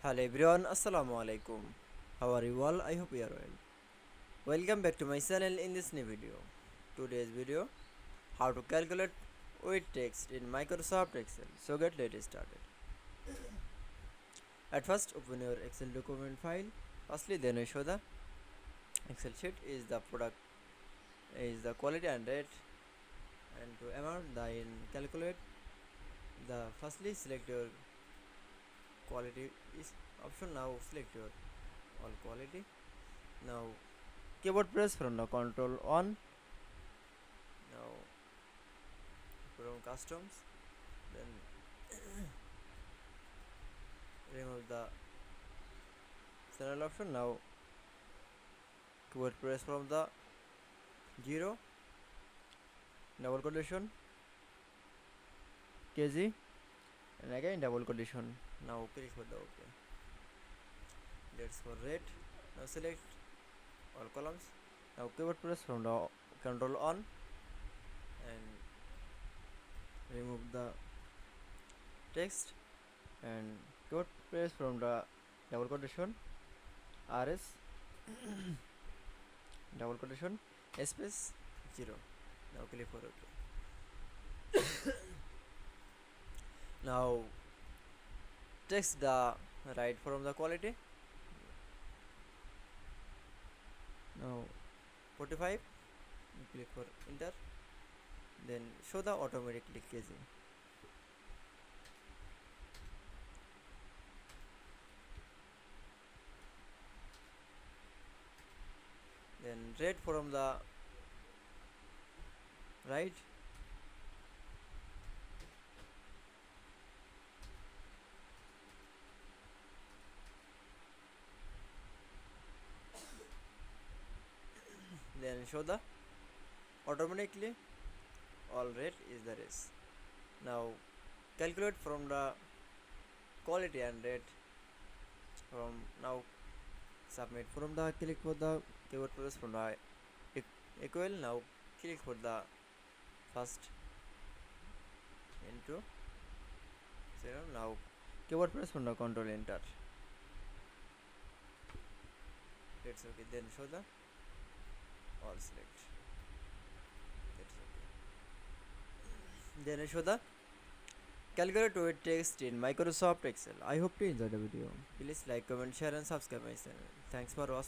Hello everyone, Assalamu Walaikum. How are you all? I hope you are well. Welcome back to my channel in this new video. Today's video, how to calculate weight text in Microsoft Excel. So let's started. At first, open your Excel document file. Firstly, then I show the Excel sheet is the product, is the quality and rate, and to amount then calculate the firstly select your quality is option. Now select your all quality. Now keyboard press from the control on. Now from customs, then remove the channel option. Now keyboard press from the 0 double quotation kg and again double quotation. Now click for the OK. That's for rate. Now select all columns. Now keyboard press from the control on and remove the text and keyboard press from the double quotation rs double quotation space 0. Now click for OK. Now text the right from the quality. Now 45, click for enter, then show the automatically kg. Then rate from the right, then show the automatically all rate is the rest. Now calculate from the quality and rate from now submit from the click for the keyboard press from the equal. Now click for the first into 0. Now keyboard press from the control enter. It's okay. Then show the all select. That's okay. Then I show the calculate weight text in Microsoft Excel. I hope you enjoyed the video. Please like, comment, share and subscribe my channel. Thanks for watching.